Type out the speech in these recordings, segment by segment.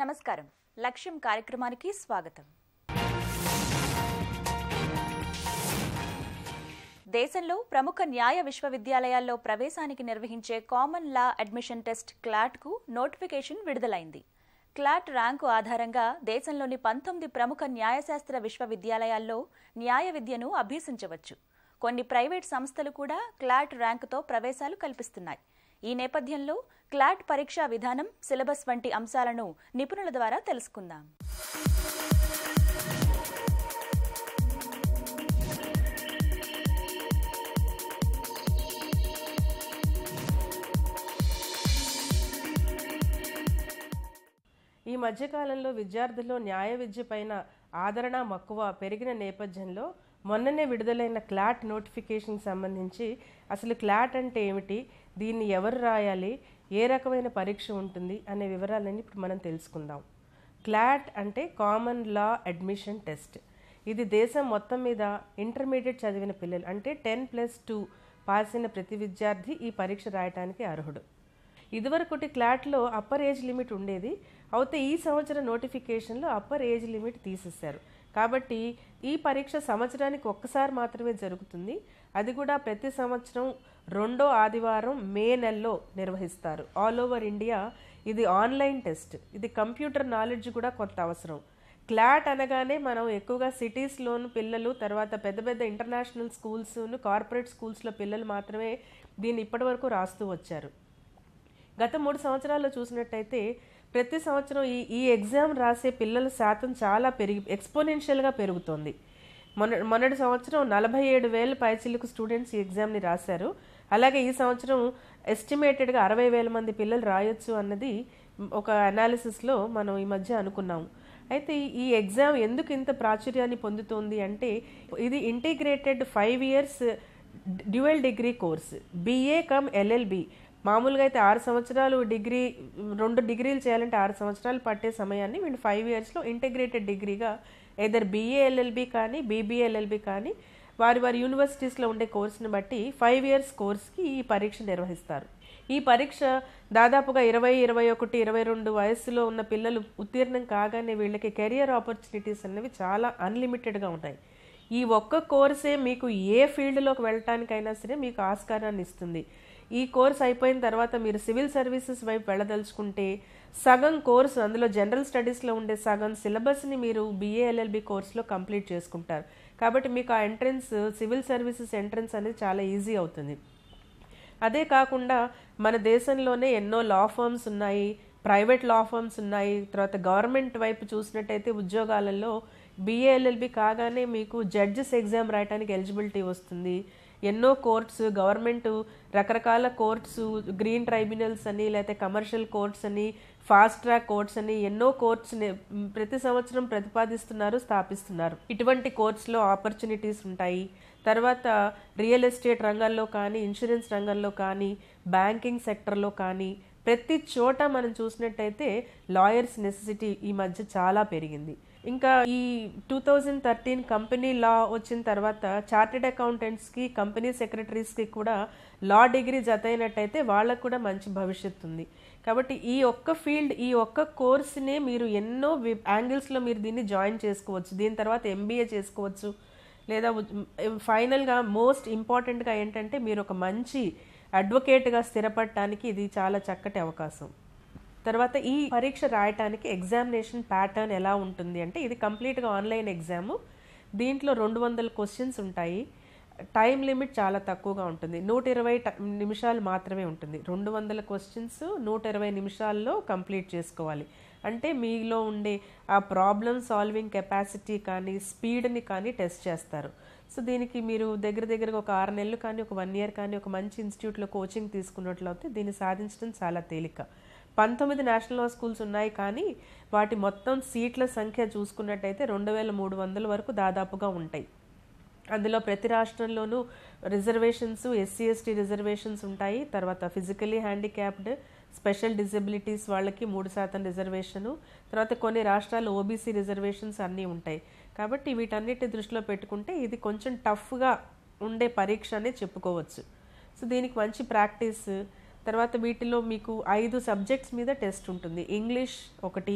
నమస్కారం. లక్ష్యం కార్యక్రమానికి స్వాగతం. దేశంలో ప్రముఖ న్యాయ విశ్వవిద్యాలయాల్లో ప్రవేశానికి నిర్వహించే కామన్ లా అడ్మిషన్ టెస్ట్ క్లాట్కు నోటిఫికేషన్ విడుదలైంది. క్లాట్ ర్యాంకు ఆధారంగా దేశంలోని 19 ప్రముఖ న్యాయశాస్త్ర విశ్వవిద్యాలయాల్లో న్యాయ విద్యను అభ్యసించవచ్చు. కొన్ని ప్రైవేట్ సంస్థలు కూడా క్లాట్ ర్యాంకుతో ప్రవేశాలు కల్పిస్తున్నాయి. ఈ నేపథ్యంలో క్లాట్ పరీక్షా విధానం, సిలబస్ వంటి అంశాలను నిపుణుల ద్వారా తెలుసుకుందాం. ఈ మధ్యకాలంలో విద్యార్థుల్లో న్యాయ విద్య పైన ఆదరణ మక్కువ పెరిగిన నేపథ్యంలో మొన్ననే విడుదలైన క్లాట్ నోటిఫికేషన్కి సంబంధించి అసలు క్లాట్ అంటే ఏమిటి, దీన్ని ఎవరు రాయాలి, ఏ రకమైన పరీక్ష ఉంటుంది అనే వివరాలన్నీ ఇప్పుడు మనం తెలుసుకుందాం. క్లాట్ అంటే కామన్ లా అడ్మిషన్ టెస్ట్. ఇది దేశం మొత్తం మీద ఇంటర్మీడియట్ చదివిన పిల్లలు అంటే 10+2 పాస్ అయిన ప్రతి విద్యార్థి ఈ పరీక్ష రాయటానికి అర్హుడు. ఇదివరకటి క్లాట్లో అప్పర్ ఏజ్ లిమిట్ ఉండేది. అయితే ఈ సంవత్సరం నోటిఫికేషన్లో అప్పర్ ఏజ్ లిమిట్ తీసేశారు. కాబట్టి ఈ పరీక్ష సంవత్సరానికి ఒక్కసారి మాత్రమే జరుగుతుంది. అది కూడా ప్రతి సంవత్సరం 2వ ఆదివారం మే నెలలో నిర్వహిస్తారు. ఆల్ ఓవర్ ఇండియా ఇది ఆన్లైన్ టెస్ట్. ఇది కంప్యూటర్ నాలెడ్జ్ కూడా కొంత అవసరం. క్లాట్ అనగానే మనం ఎక్కువగా సిటీస్లోను పిల్లలు, తర్వాత పెద్ద పెద్ద ఇంటర్నేషనల్ స్కూల్స్ను, కార్పొరేట్ స్కూల్స్లో పిల్లలు మాత్రమే దీన్ని ఇప్పటివరకు రాస్తూ వచ్చారు. గత 3 సంవత్సరాల్లో చూసినట్టయితే ప్రతి సంవత్సరం ఈ ఎగ్జామ్ రాసే పిల్లల శాతం చాలా ఎక్స్పోనెన్షియల్గా పెరుగుతోంది. మొన్నటి సంవత్సరం 47,000 పైచిలకు స్టూడెంట్స్ ఈ ఎగ్జామ్ని రాశారు. అలాగే ఈ సంవత్సరం ఎస్టిమేటెడ్గా 60,000 మంది పిల్లలు రాయొచ్చు అన్నది ఒక అనాలిసిస్లో మనం ఈ మధ్య అనుకున్నాము. అయితే ఈ ఎగ్జామ్ ఎందుకు ఇంత ప్రాచుర్యాన్ని పొందుతోంది అంటే ఇది integrated 5 years dual degree course, BA come LLB. మామూలుగా అయితే 6 సంవత్సరాలు డిగ్రీ, 2 డిగ్రీలు చేయాలంటే 6 సంవత్సరాలు పట్టే సమయాన్ని వీళ్ళు 5 yearsలో ఇంటిగ్రేటెడ్ డిగ్రీగా ఎదర్ BA LLB కానీ BBA LLB కానీ వారి యూనివర్సిటీస్లో ఉండే కోర్సుని బట్టి 5 years కోర్స్కి ఈ పరీక్ష నిర్వహిస్తారు. ఈ పరీక్ష దాదాపుగా 20, 21, 22 వయస్సులో ఉన్న పిల్లలు ఉత్తీర్ణం కాగానే వీళ్ళకి కెరియర్ ఆపర్చునిటీస్ అనేవి చాలా అన్లిమిటెడ్గా ఉన్నాయి. ఈ ఒక్క కోర్సే మీకు ఏ ఫీల్డ్లోకి వెళ్ళటానికైనా సరే మీకు ఆస్కారాన్ని ఇస్తుంది. ఈ కోర్స్ అయిపోయిన తర్వాత మీరు సివిల్ సర్వీసెస్ వైపు వెళ్ళదలుచుకుంటే సగం కోర్సు, అందులో జనరల్ స్టడీస్లో ఉండే సగం సిలబస్ని మీరు BA LLB కోర్సులో కంప్లీట్ చేసుకుంటారు. కాబట్టి మీకు ఆ ఎంట్రన్స్, సివిల్ సర్వీసెస్ ఎంట్రన్స్ అనేది చాలా ఈజీ అవుతుంది. అదే కాకుండా మన దేశంలోనే ఎన్నో లా ఫర్మ్స్ ఉన్నాయి, ప్రైవేట్ లా ఫర్మ్స్ ఉన్నాయి. తర్వాత గవర్నమెంట్ వైపు చూసినట్టయితే ఉద్యోగాలలో BA LLB కాగానే మీకు జడ్జెస్ ఎగ్జామ్ రాయడానికి ఎలిజిబిలిటీ వస్తుంది. ఎన్నో కోర్ట్స్, గవర్నమెంట్ రకరకాల కోర్ట్స్, గ్రీన్ ట్రైబ్యునల్స్ అని, లేకపోతే కమర్షియల్ కోర్ట్స్ అని, ఫాస్ట్ ట్రాక్ కోర్ట్స్ అని ఎన్నో కోర్ట్స్ని ప్రతి సంవత్సరం ప్రతిపాదిస్తున్నారు, స్థాపిస్తున్నారు. ఇటువంటి కోర్ట్స్లో ఆపర్చునిటీస్ ఉంటాయి. తర్వాత రియల్ ఎస్టేట్ రంగంలో కానీ, ఇన్సూరెన్స్ రంగంలో కానీ, బ్యాంకింగ్ సెక్టర్లో కానీ ప్రతి చోట మనం చూసినట్టయితే లాయర్స్ నెసెసిటీ ఈ మధ్య చాలా పెరిగింది. ఇంకా ఈ 2013 కంపెనీ లా వచ్చిన తర్వాత చార్టెడ్ అకౌంటెంట్స్కి, కంపెనీ సెక్రటరీస్కి కూడా లా డిగ్రీ జతైనట్టయితే వాళ్ళకు కూడా మంచి భవిష్యత్తు ఉంది. కాబట్టి ఈ ఒక్క ఫీల్డ్, ఈ ఒక్క కోర్సునే మీరు ఎన్నో యాంగిల్స్లో మీరు దీన్ని జాయిన్ చేసుకోవచ్చు. దీని తర్వాత MBA చేసుకోవచ్చు. లేదా ఫైనల్గా మోస్ట్ ఇంపార్టెంట్గా ఏంటంటే మీరు ఒక మంచి అడ్వకేట్గా స్థిరపడటానికి ఇది చాలా చక్కటి అవకాశం. తర్వాత ఈ పరీక్ష రాయటానికి ఎగ్జామినేషన్ ప్యాటర్న్ ఎలా ఉంటుంది అంటే ఇది కంప్లీట్గా ఆన్లైన్ ఎగ్జాము. దీంట్లో 200 క్వశ్చన్స్ ఉంటాయి. టైం లిమిట్ చాలా తక్కువగా ఉంటుంది. 120 నిమిషాలు మాత్రమే ఉంటుంది. 200 క్వశ్చన్స్ 120 నిమిషాల్లో కంప్లీట్ చేసుకోవాలి. అంటే మీలో ఉండే ఆ ప్రాబ్లమ్ సాల్వింగ్ కెపాసిటీ కానీ, స్పీడ్ని కానీ టెస్ట్ చేస్తారు. సో దీనికి మీరు దగ్గరగా ఒక 6 నెలలు కానీ, ఒక 1 year కానీ ఒక మంచి ఇన్స్టిట్యూట్లో కోచింగ్ తీసుకున్నట్లయితే దీన్ని సాధించడం చాలా తేలిక. 19 నేషనల్ లా స్కూల్స్ ఉన్నాయి, కానీ వాటి మొత్తం సీట్ల సంఖ్య చూసుకున్నట్టయితే 2,300 వరకు దాదాపుగా ఉంటాయి. అందులో ప్రతి రాష్ట్రంలోనూ రిజర్వేషన్స్, SC ST రిజర్వేషన్స్ ఉంటాయి. తర్వాత ఫిజికలీ హ్యాండిక్యాప్డ్, స్పెషల్ డిజబిలిటీస్ వాళ్ళకి 3% రిజర్వేషను, తర్వాత కొన్ని రాష్ట్రాలు OBC రిజర్వేషన్స్ అన్నీ ఉంటాయి. కాబట్టి వీటన్నిటి దృష్టిలో పెట్టుకుంటే ఇది కొంచెం టఫ్గా ఉండే పరీక్ష అనే చెప్పుకోవచ్చు. సో దీనికి మంచి ప్రాక్టీస్. తర్వాత వీటిలో మీకు 5 సబ్జెక్ట్స్ మీద టెస్ట్ ఉంటుంది. ఇంగ్లీష్ ఒకటి,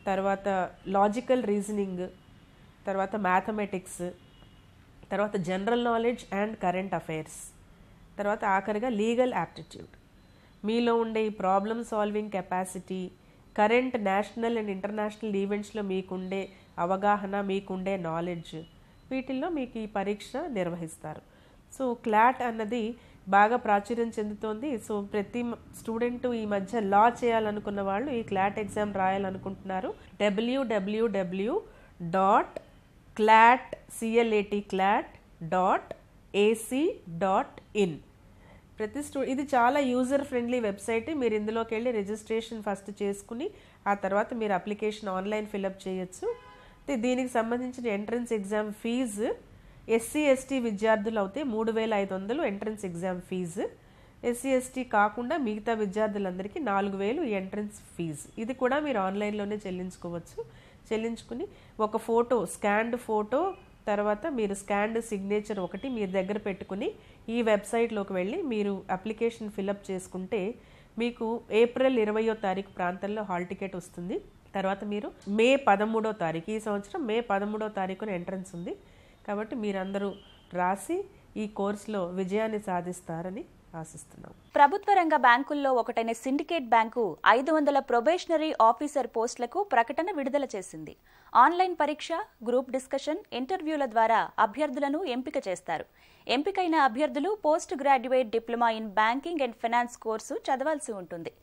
తర్వాత లాజికల్ రీజనింగ్, తర్వాత మ్యాథమెటిక్స్, తర్వాత general knowledge and current affairs, తర్వాత ఆఖరిగా లీగల్ యాప్టిట్యూడ్. మీలో ఉండే ఈ problem solving capacity, current national and international ఈవెంట్స్లో మీకుండే అవగాహన, మీకుండే నాలెడ్జ్, వీటిల్లో మీకు ఈ పరీక్ష నిర్వహిస్తారు. సో క్లాట్ అన్నది బాగా ప్రాచుర్యం చెందుతోంది. సో ప్రతి స్టూడెంట్ ఈ మధ్య లా చేయాలనుకున్న వాళ్ళు ఈ క్లాట్ ఎగ్జామ్ రాయాలనుకుంటున్నారు. www.clatclat.ac.in. ఇది చాలా యూజర్ ఫ్రెండ్లీ వెబ్సైట్. మీరు ఇందులోకి వెళ్ళి రిజిస్ట్రేషన్ ఫస్ట్ చేసుకుని ఆ తర్వాత మీరు అప్లికేషన్ ఆన్లైన్ ఫిలప్ చేయొచ్చు. దీనికి సంబంధించిన ఎంట్రన్స్ ఎగ్జామ్ ఫీజు SC/ST విద్యార్థులు అయితే 3,500 ఎంట్రన్స్ ఎగ్జామ్ ఫీజు. SC/ST కాకుండా మిగతా విద్యార్థులందరికీ 4,000 ఈ ఎంట్రన్స్ ఫీజు. ఇది కూడా మీరు ఆన్లైన్లోనే చెల్లించుకుని ఒక ఫోటో, స్కాన్డ్ ఫోటో, తర్వాత మీరు స్కాన్డ్ సిగ్నేచర్ ఒకటి మీరు దగ్గర పెట్టుకుని ఈ వెబ్సైట్లోకి వెళ్ళి మీరు అప్లికేషన్ ఫిలప్ చేసుకుంటే మీకు ఏప్రిల్ 20వ తారీఖు ప్రాంతంలో హాల్ టికెట్ వస్తుంది. తర్వాత మీరు మే 13వ తారీఖు, ఈ సంవత్సరం మే 13వ తారీఖున ఎంట్రన్స్ ఉంది. కాబట్టి మీరందరూ రాసి ఈ కోర్సులో విజయాన్ని సాధిస్తారని ఆశిస్తున్నాం. ప్రభుత్వ రంగ బ్యాంకుల్లో ఒకటైన సిండికేట్ బ్యాంకు 500 ప్రొబేషనరీ ఆఫీసర్ పోస్టులకు ప్రకటన విడుదల చేసింది. ఆన్లైన్ పరీక్ష, గ్రూప్ డిస్కషన్, ఇంటర్వ్యూల ద్వారా అభ్యర్థులను ఎంపిక చేస్తారు. ఎంపికైన అభ్యర్థులు post graduate diploma in banking and finance course చదవాల్సి ఉంటుంది.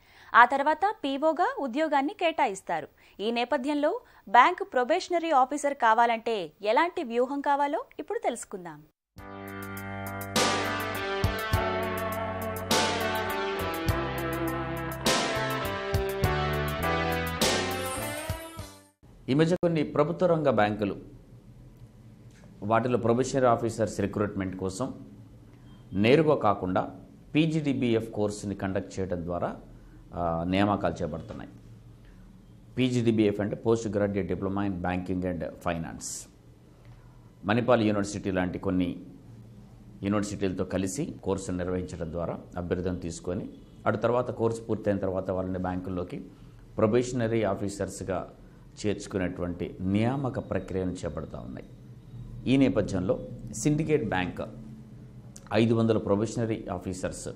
ఆ తర్వాత పీఓగా ఉద్యోగాన్ని కేటాయిస్తారు. ఈ నేపథ్యంలో బ్యాంకు ప్రొబేషనరీ ఆఫీసర్ కావాలంటే ఎలాంటి వ్యూహం కావాలో ఇప్పుడు తెలుసుకుందాం. ఈ మధ్య కొన్ని ప్రభుత్వ రంగ బ్యాంకులు వాటిలో ప్రొబేషనరీ ఆఫీసర్స్ రిక్రూట్మెంట్ కోసం నేరుగా కాకుండా PGDBF కోర్సుని కండక్ట్ చేయడం ద్వారా నియామకాలు చేపడుతున్నాయి. PGDBF అంటే post graduate diploma in banking and finance. Manipal university లాంటి కొన్ని యూనివర్సిటీలతో కలిసి కోర్సును నిర్వహించడం ద్వారా అభ్యర్థులను తీసుకొని అటు తర్వాత కోర్సు పూర్తయిన తర్వాత వాళ్ళని బ్యాంకుల్లోకి ప్రొబేషనరీ ఆఫీసర్స్గా చేర్చుకునేటువంటి నియామక ప్రక్రియను చేపడుతూ ఉన్నాయి. ఈ నేపథ్యంలో సిండికేట్ బ్యాంక్ 500 ప్రొబేషనరీ ఆఫీసర్స్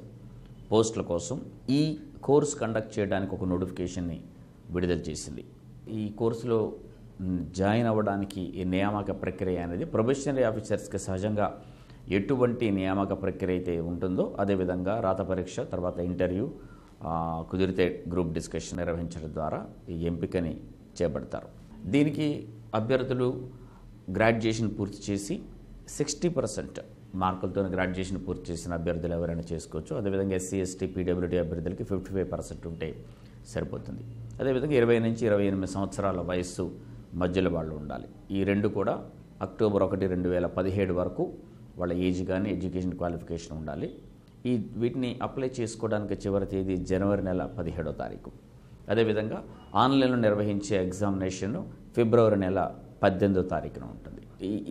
పోస్టుల కోసం ఈ కోర్సు కండక్ట్ చేయడానికి ఒక నోటిఫికేషన్ని విడుదల చేసింది. ఈ కోర్సులో జాయిన్ అవ్వడానికి ఈ నియామక ప్రక్రియ అనేది ప్రొబేషనరీ ఆఫీసర్స్కి సహజంగా ఎటువంటి నియామక ప్రక్రియ అయితే ఉంటుందో అదేవిధంగా రాత పరీక్ష, తర్వాత ఇంటర్వ్యూ, కుదిరితే గ్రూప్ డిస్కషన్ నిర్వహించడం ద్వారా ఈ ఎంపికని చేపడతారు. దీనికి అభ్యర్థులు గ్రాడ్యుయేషన్ పూర్తి చేసి 60% మార్కులతో గ్రాడ్యుయేషన్ పూర్తి చేసిన అభ్యర్థులు ఎవరైనా చేసుకోవచ్చు. అదేవిధంగా SC/ST PWD అభ్యర్థులకి 55% ఉంటే సరిపోతుంది. అదేవిధంగా 20 నుంచి 28 సంవత్సరాల వయస్సు మధ్యలో వాళ్ళు ఉండాలి. ఈ రెండు కూడా అక్టోబర్ 1, 2017 వరకు వాళ్ళ ఏజ్ కానీ ఎడ్యుకేషన్ క్వాలిఫికేషన్ ఉండాలి. వీటిని అప్లై చేసుకోవడానికి చివరి తేదీ జనవరి నెల 17వ తారీఖు. అదేవిధంగా ఆన్లైన్లో నిర్వహించే ఎగ్జామినేషన్ ఫిబ్రవరి నెల 18వ తారీఖున ఉంటుంది.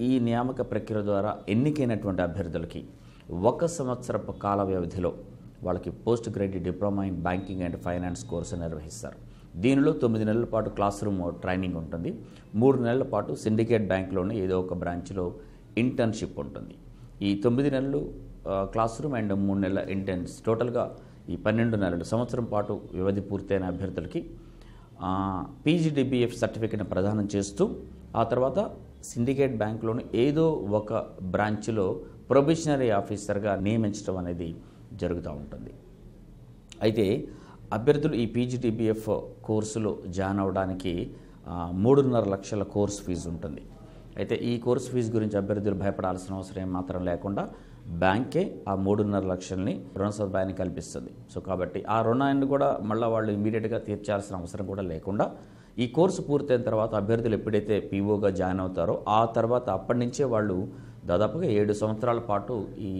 ఈ నియామక ప్రక్రియ ద్వారా ఎన్నికైనటువంటి అభ్యర్థులకి 1 సంవత్సరపు కాల వ్యవధిలో వాళ్ళకి post graduate diploma in banking and finance course నిర్వహిస్తారు. దీనిలో 9 నెలల పాటు క్లాస్ రూమ్ ట్రైనింగ్ ఉంటుంది. 3 నెలల పాటు సిండికేట్ బ్యాంక్లోనే ఏదో ఒక బ్రాంచ్లో ఇంటర్న్షిప్ ఉంటుంది. ఈ 9 నెలలు క్లాస్ రూమ్ అండ్ 3 నెలల ఇంటర్న్స్, టోటల్గా ఈ 12 నెలలు, సంవత్సరం పాటు వ్యవధి పూర్తయిన అభ్యర్థులకి PGDBF సర్టిఫికేట్ని ప్రదానం చేస్తూ ఆ తర్వాత సిండికేట్ బ్యాంక్లోని ఏదో ఒక బ్రాంచ్లో ప్రొబేషనరీ ఆఫీసర్గా నియమించడం అనేది జరుగుతూ ఉంటుంది. అయితే అభ్యర్థులు ఈ PGDBF కోర్సులో జాయిన్ అవ్వడానికి 3.5 లక్షల కోర్సు ఫీజు ఉంటుంది. అయితే ఈ కోర్సు ఫీజు గురించి అభ్యర్థులు భయపడాల్సిన అవసరం ఏమాత్రం లేకుండా బ్యాంకే ఆ 3.5 లక్షల్ని రుణ సదుపాయాన్ని కల్పిస్తుంది. సో కాబట్టి ఆ రుణాన్ని కూడా మళ్ళీ వాళ్ళు ఇమీడియట్గా తీర్చాల్సిన అవసరం కూడా లేకుండా ఈ కోర్సు పూర్తయిన తర్వాత అభ్యర్థులు ఎప్పుడైతే POగా జాయిన్ అవుతారో ఆ తర్వాత అప్పటి నుంచే వాళ్ళు దాదాపుగా 7 సంవత్సరాల పాటు ఈ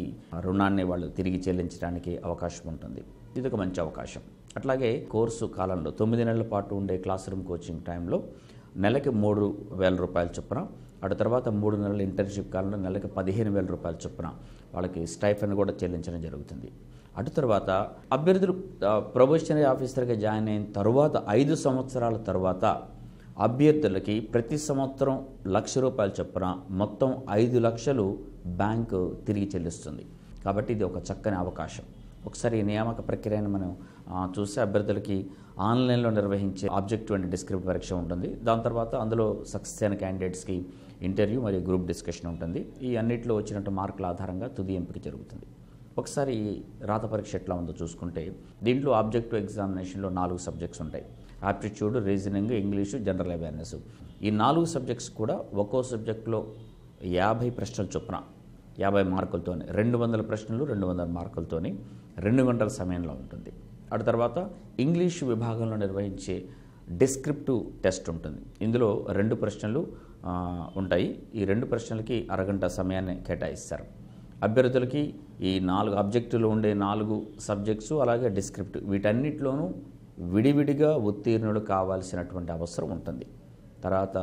రుణాన్ని వాళ్ళు తిరిగి చెల్లించడానికి అవకాశం ఉంటుంది. ఇది ఒక మంచి అవకాశం. అట్లాగే కోర్సు కాలంలో 9 నెలల పాటు ఉండే క్లాస్ రూమ్ కోచింగ్ టైంలో నెలకి 3,000 రూపాయల చొప్పున, అటు తర్వాత 3 నెలల ఇంటర్న్షిప్ కాలంలో నెలకి 15,000 రూపాయల చొప్పున వాళ్ళకి స్టైఫండ్ కూడా చెల్లించడం జరుగుతుంది. అటు తర్వాత అభ్యర్థులు ప్రొబేషనరీ ఆఫీసర్గా జాయిన్ అయిన తర్వాత 5 సంవత్సరాల తర్వాత అభ్యర్థులకి ప్రతి సంవత్సరం ₹1,00,000 చొప్పున మొత్తం 5 లక్షలు బ్యాంకు తిరిగి చెల్లిస్తుంది. కాబట్టి ఇది ఒక చక్కని అవకాశం. ఒకసారి ఈ నియామక ప్రక్రియను మనం చూస్తే అభ్యర్థులకి ఆన్లైన్లో నిర్వహించే ఆబ్జెక్టివ్ అండ్ డిస్క్రిప్టివ్ పరీక్ష ఉంటుంది. దాని తర్వాత అందులో సక్సెస్ అయిన క్యాండిడేట్స్కి ఇంటర్వ్యూ మరియు గ్రూప్ డిస్కషన్ ఉంటుంది. ఈ అన్నింటిలో వచ్చినట్టు మార్కుల ఆధారంగా తుది ఎంపిక జరుగుతుంది. ఒకసారి రాత పరీక్ష ఎట్లా ఉందో చూసుకుంటే దీంట్లో ఆబ్జెక్టివ్ ఎగ్జామినేషన్లో 4 సబ్జెక్ట్స్ ఉంటాయి. Aptitude, reasoning, English, general awareness. ఈ 4 సబ్జెక్ట్స్ కూడా ఒక్కో సబ్జెక్టులో 50 ప్రశ్నలు చొప్పున 50 మార్కులతోని 200 ప్రశ్నలు 200 మార్కులతోని 2 గంటల సమయంలో ఉంటుంది. ఆ తర్వాత ఇంగ్లీషు విభాగంలో నిర్వహించే డిస్క్రిప్టివ్ టెస్ట్ ఉంటుంది. ఇందులో 2 ప్రశ్నలు ఉంటాయి. ఈ 2 ప్రశ్నలకి అరగంట సమయాన్ని కేటాయిస్తారు. అభ్యర్థులకి ఈ 4 ఆబ్జెక్టులు ఉండే 4 సబ్జెక్ట్స్ అలాగే డిస్క్రిప్టివ్ వీటన్నిటిలోనూ విడివిడిగా ఉత్తీర్ణులు కావాల్సినటువంటి అవసరం ఉంటుంది. తర్వాత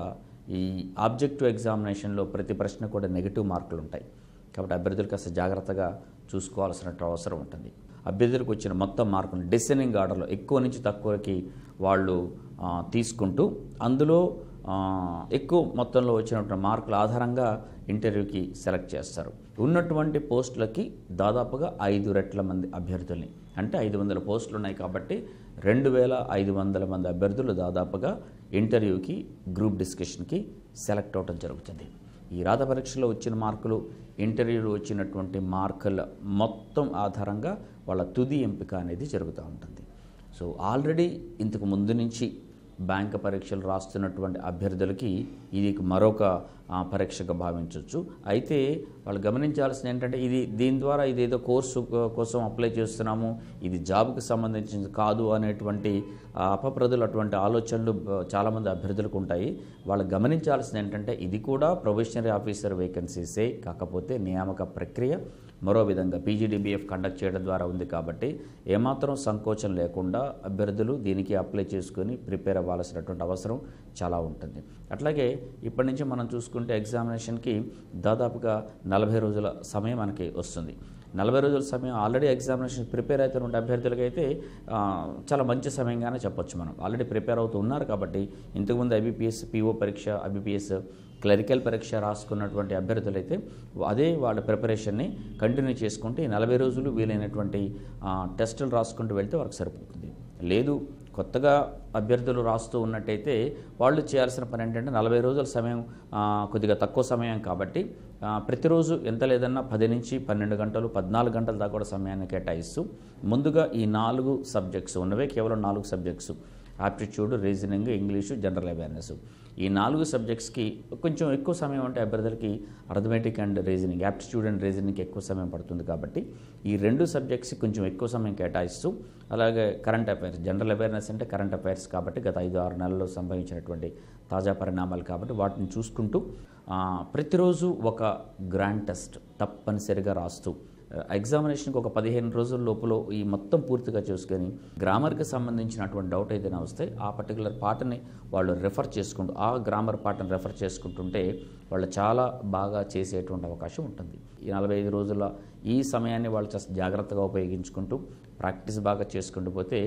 ఈ ఆబ్జెక్టివ్ ఎగ్జామినేషన్లో ప్రతి ప్రశ్న కూడా నెగిటివ్ మార్కులు ఉంటాయి. కాబట్టి అభ్యర్థులు కాస్త జాగ్రత్తగా చూసుకోవాల్సిన అవసరం ఉంటుంది. అభ్యర్థులకు వచ్చిన మొత్తం మార్కులు డిసెండింగ్ ఆర్డర్లో ఎక్కువ నుంచి తక్కువకి వాళ్ళు తీసుకుంటూ అందులో ఎక్కువ మొత్తంలో వచ్చినటువంటి మార్కుల ఆధారంగా ఇంటర్వ్యూకి సెలెక్ట్ చేస్తారు. ఉన్నటువంటి పోస్టులకి దాదాపుగా 5 రెట్ల మంది అభ్యర్థుల్ని, అంటే 500 పోస్టులు ఉన్నాయి కాబట్టి 2,500 మంది అభ్యర్థులు దాదాపుగా ఇంటర్వ్యూకి గ్రూప్ డిస్కషన్కి సెలెక్ట్ అవ్వడం జరుగుతుంది. ఈ రాత పరీక్షలో వచ్చిన మార్కులు ఇంటర్వ్యూలో వచ్చినటువంటి మార్కుల మొత్తం ఆధారంగా వాళ్ళ తుది ఎంపిక అనేది జరుగుతూ ఉంటుంది. సో ఆల్రెడీ ఇంతకు ముందు నుంచి బ్యాంక్ పరీక్షలు రాస్తున్నటువంటి అభ్యర్థులకి ఇది మరొక పరీక్షగా భావించవచ్చు. అయితే వాళ్ళు గమనించాల్సింది ఏంటంటే దీని ద్వారా ఇదేదో కోర్సు కోసం అప్లై చేస్తున్నాము, ఇది జాబ్కి సంబంధించింది కాదు అనేటువంటి అపప్రదులు, అటువంటి ఆలోచనలు చాలామంది అభ్యర్థులకు ఉంటాయి. వాళ్ళు గమనించాల్సింది ఏంటంటే ఇది కూడా ప్రొబేషనరీ ఆఫీసర్ వేకెన్సీసే, కాకపోతే నియామక ప్రక్రియ మరో విధంగా పీజీడీబీఎఫ్ కండక్ట్ చేయడం ద్వారా ఉంది. కాబట్టి ఏమాత్రం సంకోచం లేకుండా అభ్యర్థులు దీనికి అప్లై చేసుకొని ప్రిపేర్ అవ్వాల్సినటువంటి అవసరం చాలా ఉంటుంది. అట్లాగే ఇప్పటి నుంచి మనం చూసుకుంటే ఎగ్జామినేషన్కి దాదాపుగా 40 రోజుల సమయం మనకి వస్తుంది. 40 రోజుల సమయం ఆల్రెడీ ఎగ్జామినేషన్ ప్రిపేర్ అవుతున్న అభ్యర్థులకైతే చాలా మంచి సమయంగానే చెప్పొచ్చు. మనం ఆల్రెడీ ప్రిపేర్ అవుతూ ఉన్నారు కాబట్టి ఇంతకుముందు ఐబీపీఎస్ పీఓ పరీక్ష, ఐబీపీఎస్ క్లరికల్ పరీక్ష రాసుకున్నటువంటి అభ్యర్థులైతే అదే వాళ్ళ ప్రిపరేషన్ని కంటిన్యూ చేసుకుంటే 40 రోజులు వీలైనటువంటి టెస్టులు రాసుకుంటూ వెళ్తే వారికి సరిపోతుంది. లేదు కొత్తగా అభ్యర్థులు రాస్తూ ఉన్నట్టయితే వాళ్ళు చేయాల్సిన పని ఏంటంటే 40 రోజుల సమయం కొద్దిగా తక్కువ సమయం కాబట్టి ప్రతిరోజు ఎంత లేదన్నా 10 నుంచి 12 గంటలు 14 గంటల దాకా కూడా సమయాన్ని కేటాయిస్తూ ముందుగా ఈ 4 సబ్జెక్ట్స్ ఉన్నవే, కేవలం 4 subjects aptitude, reasoning, English, general awareness. ఈ 4 సబ్జెక్ట్స్కి కొంచెం ఎక్కువ సమయం అంటే అభ్యర్థులకి arithmetic and reasoning, aptitude and రీజనింగ్కి ఎక్కువ సమయం పడుతుంది. కాబట్టి ఈ 2 సబ్జెక్ట్స్కి కొంచెం ఎక్కువ సమయం కేటాయిస్తూ అలాగే కరెంట్ అఫైర్స్, జనరల్ అవేర్నెస్ అంటే కరెంట్ అఫైర్స్ కాబట్టి గత 5-6 నెలల్లో సంభవించినటువంటి తాజా పరిణామాలు కాబట్టి వాటిని చూసుకుంటూ ప్రతిరోజు ఒక గ్రాండ్ టెస్ట్ తప్పనిసరిగా రాస్తూ ఎగ్జామినేషన్కి ఒక 15 రోజుల లోపల ఈ మొత్తం పూర్తిగా చూసుకొని గ్రామర్కి సంబంధించినటువంటి డౌట్ ఏదైనా వస్తే ఆ పర్టికులర్ పార్ట్ని వాళ్ళు రెఫర్ చేసుకుంటూ ఆ గ్రామర్ పార్ట్ని రెఫర్ చేసుకుంటుంటే వాళ్ళు చాలా బాగా చేసేటువంటి అవకాశం ఉంటుంది. ఈ 45 రోజుల ఈ సమయాన్ని వాళ్ళు జాగ్రత్తగా ఉపయోగించుకుంటూ ప్రాక్టీస్ బాగా చేసుకుంటూ పోతే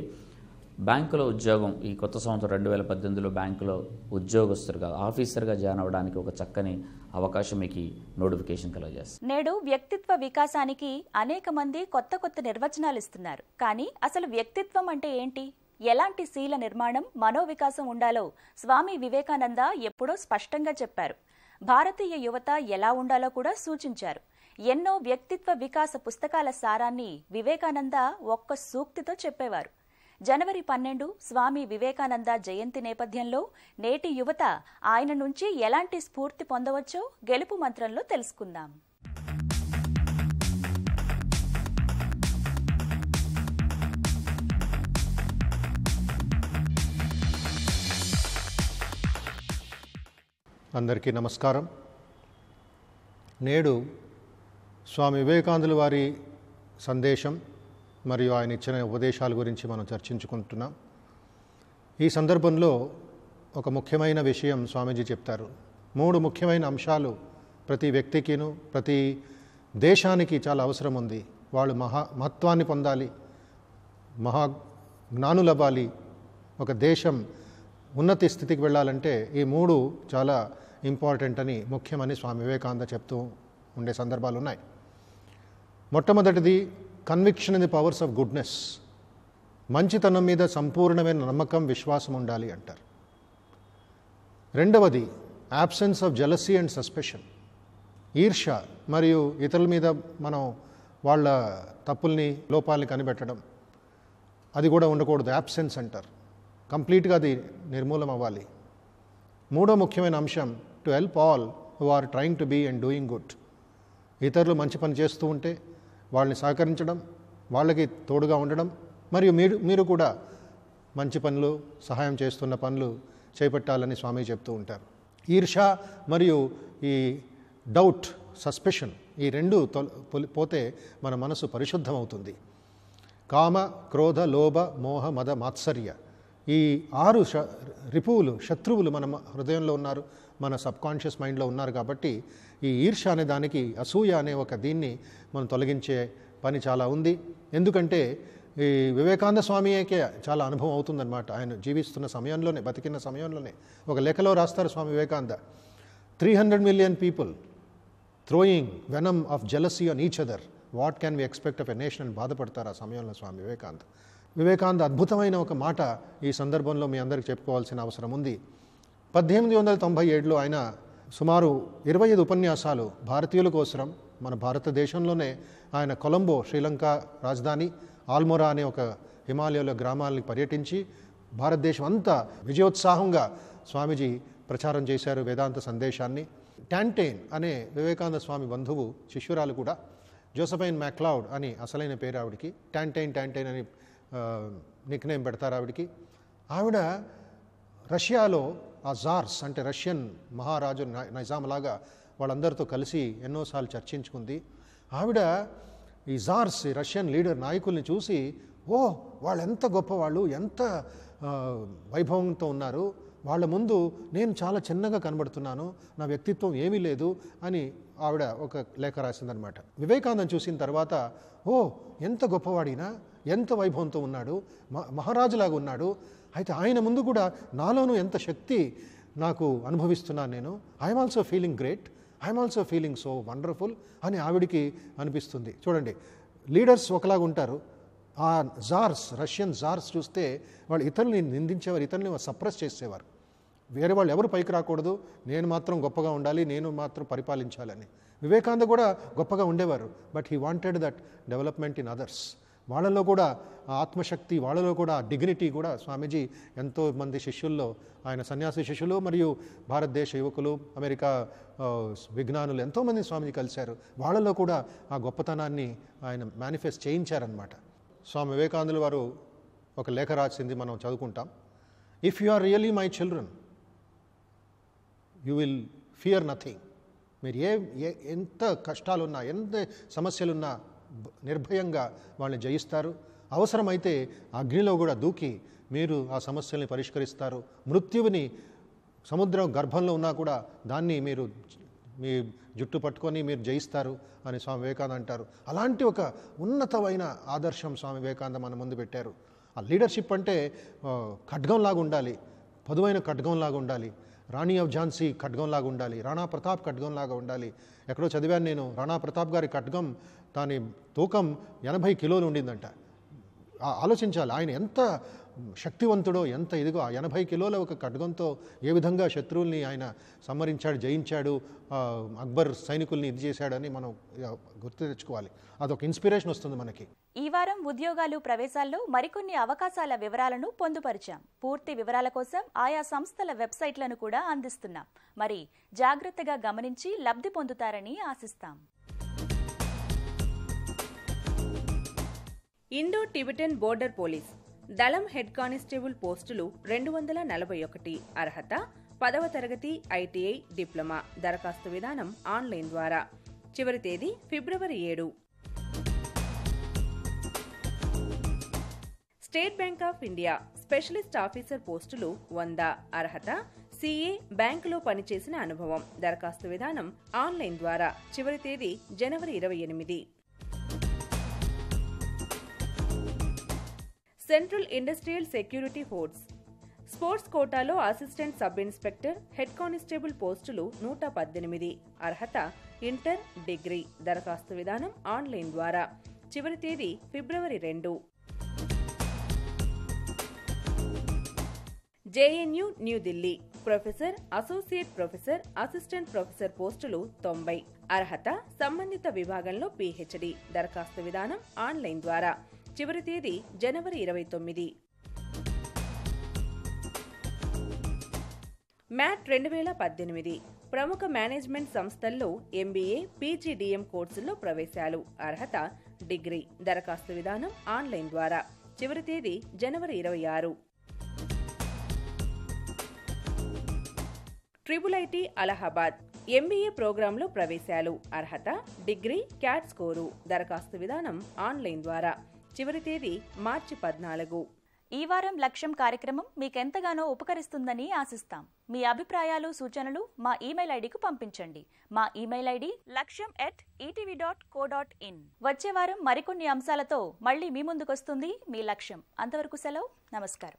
బ్యాంకులో ఉద్యోగం ఈ కొత్త సంవత్సరం 2018లో బ్యాంకులో ఉద్యోగస్తులుగా ఆఫీసర్గా జాయిన్ అవ్వడానికి ఒక చక్కని అవకాశం మీకు నోటిఫికేషన్ కలగజేస్తుంది. నేడు వ్యక్తిత్వ వికాసానికి అనేక మంది కొత్త నిర్వచనాలు ఇస్తున్నారు. కానీ అసలు వ్యక్తిత్వం అంటే ఏంటి? ఎలాంటి శీల నిర్మాణం, మనోవికాసం ఉండాలో స్వామి వివేకానంద ఎప్పుడో స్పష్టంగా చెప్పారు. భారతీయ యువత ఎలా ఉండాలో కూడా సూచించారు. ఎన్నో వ్యక్తిత్వ వికాస పుస్తకాల సారాన్ని వివేకానంద ఒక్క సూక్తితో చెప్పేవారు. జనవరి 12 స్వామి వివేకానంద జయంతి నేపథ్యంలో నేటి యువత ఆయన నుంచి ఎలాంటి స్ఫూర్తి పొందవచ్చో గెలుపు మంత్రంలో తెలుసుకుందాం. అందరికీ నమస్కారం. నేడు స్వామి వివేకానందుల వారి సందేశం మరియు ఆయన ఇచ్చిన ఉపదేశాల గురించి మనం చర్చించుకుంటున్నాం. ఈ సందర్భంలో ఒక ముఖ్యమైన విషయం స్వామీజీ చెప్తారు. 3 ముఖ్యమైన అంశాలు ప్రతి వ్యక్తికిను ప్రతి దేశానికి చాలా అవసరం ఉంది. వాళ్ళు మహత్వాన్ని పొందాలి, జ్ఞానులవ్వాలి, ఒక దేశం ఉన్నతి స్థితికి వెళ్ళాలంటే ఈ 3 చాలా ఇంపార్టెంట్ అని, ముఖ్యమని స్వామి వివేకానంద చెప్తూ ఉండే సందర్భాలు ఉన్నాయి. మొట్టమొదటిది conviction in the powers of goodness. మంచితనం మీద సంపూర్ణమైన నమ్మకం, విశ్వాసం ఉండాలి అంటారు. రెండవది absence of jealousy and suspicion. ఈర్ష్య మరియు ఇతరుల మీద మనం వాళ్ళ తప్పుల్ని, లోపాలని కనిపెట్టడం, అది కూడా ఉండకూడదు, యాబ్సెన్స్ అంటారు. కంప్లీట్గా అది నిర్మూలం అవ్వాలి. మూడో ముఖ్యమైన అంశం to help all who are trying to be and doing good. ఇతరులు మంచి పని చేస్తూ ఉంటే వాళ్ళని సహకరించడం, వాళ్ళకి తోడుగా ఉండడం, మరియు మీరు కూడా మంచి పనులు, సహాయం చేస్తున్న పనులు చేపట్టాలని స్వామి చెప్తూ ఉంటారు. ఈర్ష్య మరియు ఈ డౌట్, సస్పెషన్, ఈ 2 పోతే మన మనసు పరిశుద్ధమవుతుంది. కామ, క్రోధ, లోభ, మోహ, మద, మాత్సర్య, ఈ 6 రిపువులు, శత్రువులు మన హృదయంలో ఉన్నారు, మన సబ్కాన్షియస్ మైండ్లో ఉన్నారు. కాబట్టి ఈ ఈర్ష్య అనే దానికి, అసూయ అనే ఒక దీన్ని మనం తొలగించే పని చాలా ఉంది. ఎందుకంటే ఈ వివేకానంద స్వామికే చాలా అనుభవం అవుతుందన్నమాట. ఆయన జీవిస్తున్న సమయంలోనే, బతికిన సమయంలోనే ఒక లేఖలో రాస్తారు Swami Vivekananda, 300 million people throwing venom of jealousy on each other, what can we expect of a nation అని బాధపడతారు ఆ సమయంలో స్వామి వివేకానంద. వివేకానంద అద్భుతమైన ఒక మాట ఈ సందర్భంలో మీ అందరికీ చెప్పుకోవాల్సిన అవసరం ఉంది. 1897లో ఆయన సుమారు 25 ఉపన్యాసాలు భారతీయుల కోసం, మన భారతదేశంలోనే ఆయన కొలంబో, శ్రీలంక రాజధాని, ఆల్మోరా అనే ఒక హిమాలయాల గ్రామాలని పర్యటించి భారతదేశం అంతా విజయోత్సాహంగా స్వామీజీ ప్రచారం చేశారు వేదాంత సందేశాన్ని. ట్యాంటైన్ అనే వివేకానంద స్వామి బంధువు, శిష్యురాలు కూడా, జోసఫైన్ మ్యాక్లౌడ్ అని అసలైన పేరు ఆవిడికి, ట్యాంటైన్ అని నిక్నేమ్ పెడతారు ఆవిడికి. ఆవిడ రష్యాలో ఆ జార్స్ అంటే రష్యన్ మహారాజు నైజాంలాగా వాళ్ళందరితో కలిసి ఎన్నోసార్లు చర్చించుకుంది. ఆవిడ ఈ జార్స్, ఈ రష్యన్ లీడర్ నాయకుల్ని చూసి, ఓ వాళ్ళు ఎంత గొప్పవాళ్ళు, ఎంత వైభవంతో ఉన్నారు, వాళ్ళ ముందు నేను చాలా చిన్నగా కనబడుతున్నాను, నా వ్యక్తిత్వం ఏమీ లేదు అని ఆవిడ ఒక లేఖ రాసిందనమాట. వివేకానందం చూసిన తర్వాత, ఓ ఎంత గొప్పవాడినా, ఎంత వైభవంతో ఉన్నాడు, మహారాజులాగా ఉన్నాడు, అయితే ఆయన ముందు కూడా నాలోనూ ఎంత శక్తి నాకు అనుభవిస్తున్నాను నేను, I'm also feeling great, I'm also feeling so wonderful అని ఆవిడికి అనిపిస్తుంది. చూడండి, లీడర్స్ ఒకలాగా ఉంటారు, ఆ జార్స్, రష్యన్ జార్స్ చూస్తే వాళ్ళు ఇతరుల్ని నిందించేవారు, ఇతరుల్ని సప్రెస్ చేసేవారు. వేరే వాళ్ళు ఎవరు పైకి రాకూడదు, నేను మాత్రం గొప్పగా ఉండాలి, నేను మాత్రం పరిపాలించాలని. వివేకానంద కూడా గొప్పగా ఉండేవారు, but he wanted that development in others. వాళ్ళలో కూడా ఆ ఆత్మశక్తి, వాళ్ళలో కూడా ఆ డిగ్నిటీ కూడా స్వామీజీ ఎంతో మంది శిష్యుల్లో, ఆయన సన్యాసి శిష్యులు మరియు భారతదేశ యువకులు, అమెరికా విజ్ఞానులు ఎంతోమంది స్వామీజీ కలిశారు, వాళ్ళలో కూడా ఆ గొప్పతనాన్ని ఆయన మేనిఫెస్ట్ చేయించారనమాట. స్వామి వివేకానందుల వారు ఒక లేఖ రాసింది మనం చదువుకుంటాం. If you are really my children you will fear nothing. మీరు ఎంత కష్టాలున్నా, ఎంత సమస్యలున్నా నిర్భయంగా వాళ్ళని జయిస్తారు. అవసరమైతే అగ్నిలో కూడా దూకి మీరు ఆ సమస్యల్ని పరిష్కరిస్తారు. మృత్యువుని సముద్రం గర్భంలో ఉన్నా కూడా దాన్ని మీరు మీ జుట్టు పట్టుకొని మీరు జయిస్తారు అని స్వామి వివేకానంద అంటారు. అలాంటి ఒక ఉన్నతమైన ఆదర్శం స్వామి వివేకానంద మన ముందు పెట్టారు. ఆ లీడర్షిప్ అంటే ఖడ్గంలాగా ఉండాలి, పదువైన ఖడ్గంలాగా ఉండాలి, రాణి ఆఫ్ ఝాన్సీ ఖడ్గంలాగా ఉండాలి, రాణా ప్రతాప్ ఖడ్గంలాగా ఉండాలి. ఎక్కడో చదివాను నేను, రాణా ప్రతాప్ గారి ఖడ్గం దాని తూకం 80 కిలోలు ఉండిందంట. ఆలోచించాలి ఆయన ఎంత శక్తివంతుడో, ఎంత ఇదిగో. ఆ 80 కిలోల ఒక ఖడ్గంతో ఏ విధంగా శత్రువుల్ని ఆయన సంహరించాడు, జయించాడు, అక్బర్ సైనికుల్ని ఇది చేశాడని మనం గుర్తు తెచ్చుకోవాలి. అదొక ఇన్స్పిరేషన్ వస్తుంది మనకి. ఈ వారం ఉద్యోగాలు, ప్రవేశాల్లో మరికొన్ని అవకాశాల వివరాలను పొందుపరిచాం. పూర్తి వివరాల కోసం ఆయా సంస్థల వెబ్సైట్లను కూడా అందిస్తున్నాం. మరి జాగ్రత్తగా గమనించి లబ్ధి పొందుతారని ఆశిస్తాం. ఇండో టిబెటన్ బోర్డర్ పోలీస్ దళం హెడ్ కానిస్టేబుల్ పోస్టులు 241. అర్హత 10వ తరగతి, ఐటీఐ, డిప్లొమా. దరఖాస్తు విధానం ఆన్లైన్ ద్వారా. చివరి తేదీ ఫిబ్రవరి 7. State bank of India specialist officer పోస్టులు 100. అర్హత సిఏ, బ్యాంకులో పనిచేసిన అనుభవం. దరఖాస్తు విధానం ఆన్లైన్ ద్వారా. చివరి తేదీ జనవరి 28. Central industrial security force sports కోటాలో assistant sub inspector, head constable పోస్టులు 118. అర్హత ఇంటర్, డిగ్రీ. దరఖాస్తు విధానం ఆన్లైన్ ద్వారా. చివరి తేదీ ఫిబ్రవరి 2. JNU New Delhi professor, associate professor, assistant professor పోస్టులు 90. అర్హత సంబంధిత విభాగంలో పీహెచ్డీ. దరఖాస్తు విధానం ఆన్లైన్ ద్వారా. చివరి తేదీ జనవరి 29. మ్యాట్ 2018 ప్రముఖ మేనేజ్మెంట్ సంస్థల్లో ఎంబీఏ, పీజీడీఎం కోర్సుల్లో ప్రవేశాలు. అర్హత డిగ్రీ. దరఖాస్తు విధానం ఆన్లైన్ ద్వారా. చివరి తేదీ జనవరి 26. ట్రిబుల్-ఐటీ అలహాబాద్ ఎంబీఏ ప్రోగ్రాంలో ప్రవేశాలు. అర్హత డిగ్రీ, క్యాట్ స్కోరు. దరఖాస్తు విధానం ఆన్లైన్ ద్వారా. చివరి తేదీ మార్చి 14. ఈ వారం లక్ష్యం కార్యక్రమం మీకెంతగానో ఉపకరిస్తుందని ఆశిస్తాం. మీ అభిప్రాయాలు, సూచనలు మా ఇమెయిల్ ఐడికి పంపించండి. మా ఇమెయిల్ ఐడి laksham@etv.co.in. వచ్చే వారం మరికొన్ని అంశాలతో మళ్ళీ మీ ముందుకొస్తుంది మీ లక్ష్యం. అంతవరకు సెలవు. నమస్కారం.